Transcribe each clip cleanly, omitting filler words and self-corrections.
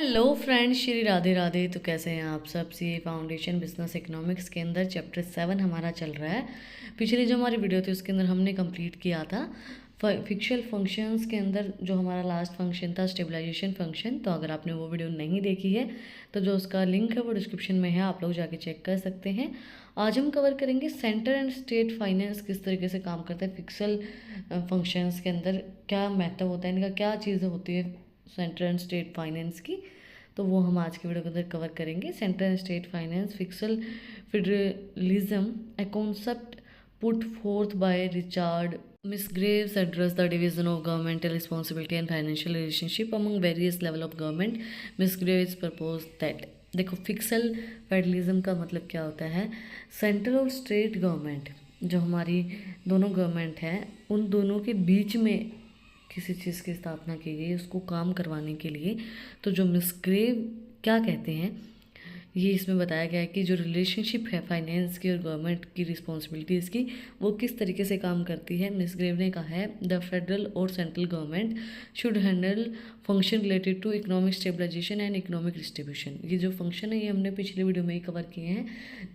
Hello friends, Shri Radhe Radhe. तो कैसे हैं आप सब। सी फाउंडेशन बिजनेस इकोनॉमिक्स के अंदर चैप्टर 7 हमारा चल रहा है। पिछली जो हमारी वीडियो थी उसके अंदर हमने कंप्लीट किया था फिक्शल फंक्शंस के अंदर जो हमारा लास्ट फंक्शन था स्टेबलाइजेशन फंक्शन। तो अगर आपने वो वीडियो नहीं देखी है तो जो उसका लिंक है वो डिस्क्रिप्शन में है, आप लोग जाके चेक कर सकते हैं। आज हम कवर करेंगे सेंटर एंड स्टेट फाइनेंस किस तरीके से काम करता है फिक्सल फंक्शंस के अंदर, क्या महत्व होता है इनका, क्या चीज़ें होती है सेंट्रल एंड स्टेट फाइनेंस की। तो वो हम आज की वीडियो के अंदर कवर करेंगे। Central and state finance fiscal federalism, a concept put forth by Richard Musgrave address the division of governmental responsibility and financial relationship among various level of government. Musgrave propose that, देखो fiscal federalism का मतलब क्या होता है। Central और state government जो हमारी दोनों गवर्नमेंट हैं उन दोनों के बीच में किसी चीज़ की स्थापना की गई उसको काम करवाने के लिए। तो जो मिसग्रेव क्या कहते हैं ये इसमें बताया गया है कि जो रिलेशनशिप है फाइनेंस की और गवर्नमेंट की रिस्पॉन्सिबिलिटीज़ की वो किस तरीके से काम करती है। मिसग्रेव ने कहा है द फेडरल और central government should handle function related to economic stabilisation and economic distribution. ये जो फंक्शन है ये हमने पिछले वीडियो में ही कवर किए हैं।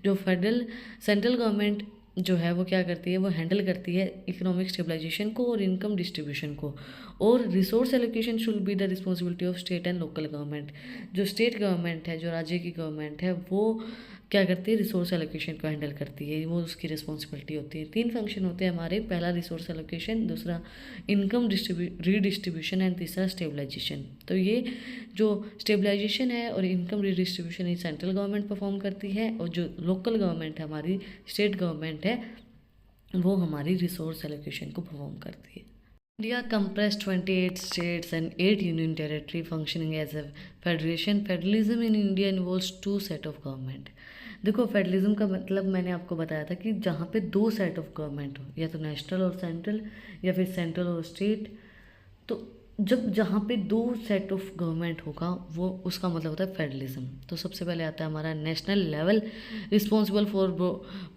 जो सेंट्रल गवर्नमेंट जो है वो क्या करती है, वो हैंडल करती है इकोनॉमिक स्टेबलाइजेशन को और इनकम डिस्ट्रीब्यूशन को। और resource allocation should be the responsibility of state and local government. जो स्टेट गवर्नमेंट है, जो राज्य की गवर्नमेंट है, वो क्या करती है, रिसोर्स एलोकेशन को हैंडल करती है, वो उसकी रिस्पॉन्सिबिलिटी होती है। 3 फंक्शन होते हैं हमारे, पहला रिसोर्स एलोकेशन, दूसरा इनकम रीडिस्ट्रीब्यूशन एंड तीसरा स्टेबलाइजेशन। तो ये जो स्टेबलाइजेशन है और इनकम रीडिस्ट्रीब्यूशन ये सेंट्रल गवर्नमेंट परफॉर्म करती है और जो लोकल गवर्नमेंट है हमारी स्टेट गवर्नमेंट है वो हमारी रिसोर्स एलोकेशन को परफॉर्म करती है। India comprised 28 states and 8 union territory functioning as a federation. Federalism in India involves 2 set of government. देखो फेडरलिज्म का मतलब मैंने आपको बताया था कि जहाँ पे 2 सेट ऑफ गवर्नमेंट हो, या तो नेशनल और सेंट्रल या फिर सेंट्रल और स्टेट। तो जब जहाँ पे 2 सेट ऑफ गवर्नमेंट होगा वो उसका मतलब होता है फेडरलिज्म। तो सबसे पहले आता है हमारा national level, responsible for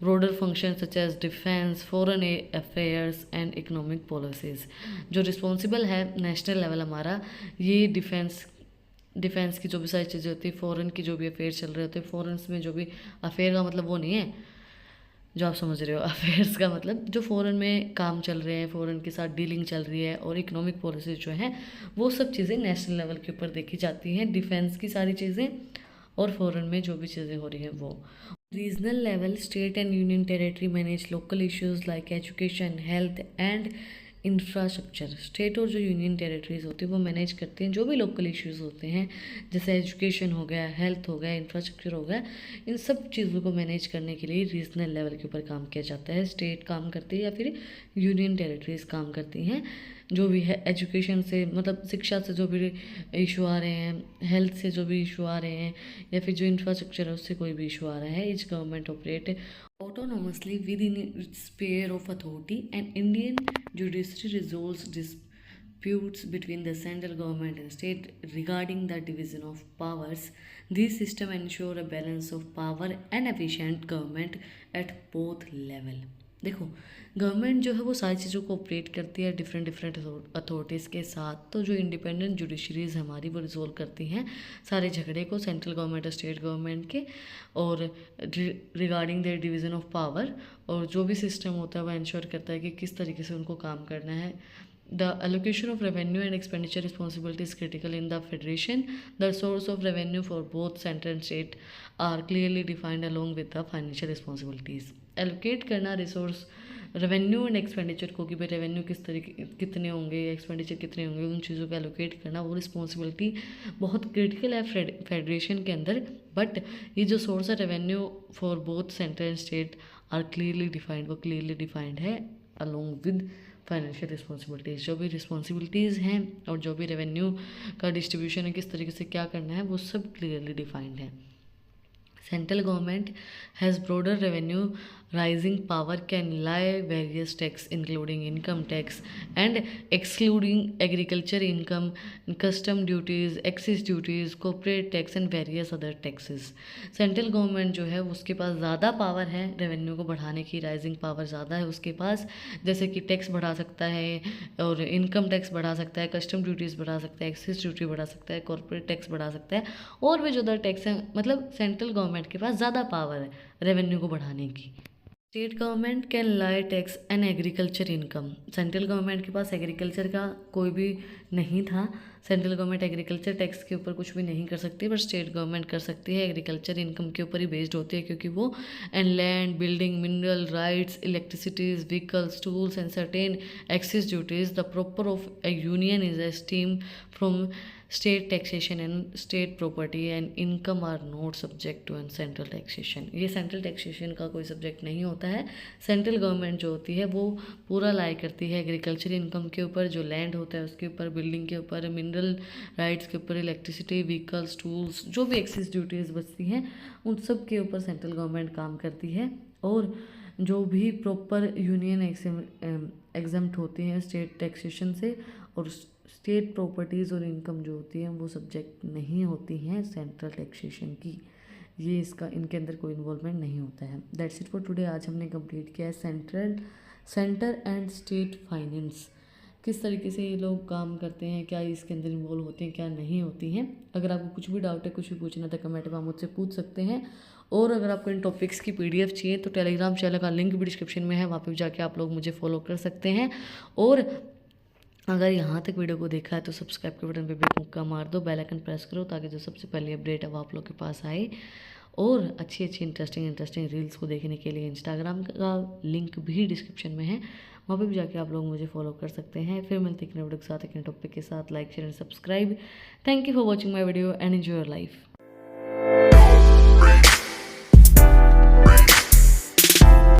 broader function such as defence, foreign affairs and economic policies. जो रिस्पॉन्सिबल है नेशनल लेवल हमारा, ये डिफेंस की जो भी सारी चीज़ें होती है, फॉरेन की जो भी अफेयर चल रहे होते हैं, फॉरेन में जो भी अफेयर का मतलब वो नहीं है जो आप समझ रहे हो, अफेयर्स का मतलब जो फ़ॉरेन में काम चल रहे हैं, फ़ॉरेन के साथ डीलिंग चल रही है, और इकोनॉमिक पॉलिसी जो है वो सब चीज़ें नेशनल लेवल के ऊपर देखी जाती हैं। डिफेंस की सारी चीज़ें और फ़ॉरेन में जो भी चीज़ें हो रही हैं वो। Regional level, state and union territory manage local issues like education, health and infrastructure. State और जो यूनियन टेरिटरीज़ होती है वो मैनेज करते हैं जो भी लोकल इश्यूज़ होते हैं, जैसे एजुकेशन हो गया, हेल्थ हो गया, इंफ्रास्ट्रक्चर हो गया। इन सब चीज़ों को मैनेज करने के लिए रीजनल लेवल के ऊपर काम किया जाता है। स्टेट काम करती है या फिर यूनियन टेरिटरीज़ काम करती हैं। जो भी है एजुकेशन से मतलब शिक्षा से जो भी इशू आ रहे हैं, हेल्थ से जो भी इशू आ रहे हैं, या फिर जो इंफ्रास्ट्रक्चर है उससे कोई भी इशू आ रहा है, etch government operate autonomously within its sphere of authority, and Indian judiciary resolves disputes between the central government and state regarding the division of powers. These systems ensure a balance of power and efficient government at both level. देखो government जो है वो सारी चीज़ों को operate करती है different authorities के साथ। तो जो इंडिपेंडेंट जुडिशरीज हमारी वो रिजोल्व करती हैं सारे झगड़े को सेंट्रल गवर्नमेंट और स्टेट गवर्नमेंट के, और regarding the division of power. और जो भी सिस्टम होता है वो इंश्योर करता है कि किस तरीके से उनको काम करना है। The allocation of revenue and expenditure responsibility is critical in the federation. The source of revenue for both center and state are clearly defined along with the financial responsibilities. Allocate करना रिसोर्स रेवेन्यू एंड एक्सपेंडिचर को, कि भाई revenue किस तरीके कितने होंगे, expenditure कितने होंगे, उन चीज़ों को एलोकेट करना वो रिस्पॉन्सिबिलिटी बहुत क्रिटिकल है फेडरेशन के अंदर। बट ये जो सोर्स है revenue for both centre and state are clearly defined, वो क्लियरली डिफाइंड है अलोंग विद फाइनेंशियल रिस्पॉन्सिबिलिटीज़। जो भी रिस्पॉन्सिबिलिटीज़ हैं और जो भी रेवेन्यू का डिस्ट्रीब्यूशन है, किस तरीके से क्या करना है, वो सब क्लियरली डिफाइंड है। Central government has broader revenue rising power, can levy various tax including income tax and excluding agriculture income, custom duties, excise duties, corporate tax and various other taxes. Central government जो है उसके पास ज़्यादा power है revenue को बढ़ाने की, rising power ज़्यादा है उसके पास, जैसे कि टैक्स बढ़ा सकता है और इनकम टैक्स बढ़ा सकता है, कस्टम ड्यूटीज़ बढ़ा सकता है, एक्साइज ड्यूटी बढ़ा सकता है, कॉर्पोरेट टैक्स बढ़ा सकता है और भी जो अदर टैक्स हैं। मतलब सेंट्रल गवर्नमेंट के पास ज़्यादा पावर है रेवेन्यू को बढ़ाने की। State government can lie tax and agriculture income. Central government के पास एग्रीकल्चर का कोई भी नहीं था, सेंट्रल गवर्नमेंट एग्रीकल्चर टैक्स के ऊपर कुछ भी नहीं कर सकती, बट स्टेट गवर्नमेंट कर सकती है। एग्रीकल्चर इनकम के ऊपर ही बेस्ड होती है क्योंकि वो and land, building, mineral rights, electricities, vehicles, tools and certain excise duties the proper of a union is a steam from state taxation and state property and income are not subject to an central taxation. ये central taxation का कोई subject नहीं होता है। Central government जो होती है वो पूरा लाई करती है एग्रीकल्चर इनकम के ऊपर, जो लैंड होता है उसके ऊपर, बिल्डिंग के ऊपर, मिनरल राइट्स के ऊपर, इलेक्ट्रिसिटी, व्हीकल्स, टूल्स, जो भी एक्साइज ड्यूटीज़ बचती हैं उन सब के ऊपर सेंट्रल गवर्नमेंट काम करती है। और जो भी प्रॉपर यूनियन एग्जम्प्ट होती हैं स्टेट टैक्सेशन से, और स्टेट प्रॉपर्टीज़ और इनकम जो होती हैं वो सब्जेक्ट नहीं होती हैं सेंट्रल टैक्सेशन की। ये इसका इनके अंदर कोई इन्वॉल्वमेंट नहीं होता है। That's it for today. आज हमने कंप्लीट किया है सेंटर एंड स्टेट फाइनेंस, किस तरीके से ये लोग काम करते हैं, क्या इसके अंदर इन्वॉल्व होते हैं, क्या नहीं होती हैं। अगर आपको कुछ भी डाउट है, कुछ भी पूछना था कमेंट में आप मुझसे पूछ सकते हैं। और अगर आपको इन टॉपिक्स की PDF चाहिए तो टेलीग्राम चैनल का लिंक भी डिस्क्रिप्शन में है, वहाँ पर जाके आप लोग मुझे फॉलो कर सकते हैं। और अगर यहाँ तक वीडियो को देखा है तो सब्सक्राइब के बटन पे भी मुक्का मार दो, बेल आइकन प्रेस करो ताकि जो सबसे पहले अपडेट है वो आप लोग के पास आए। और अच्छी इंटरेस्टिंग रील्स को देखने के लिए इंस्टाग्राम का लिंक भी डिस्क्रिप्शन में है, वहाँ पे भी जाके आप लोग मुझे फॉलो कर सकते हैं। फिर मिलते हैं एक नए वीडियो के साथ, एक नए टॉपिक के साथ। Like, share and subscribe. Thank you for watching my video and enjoy your life.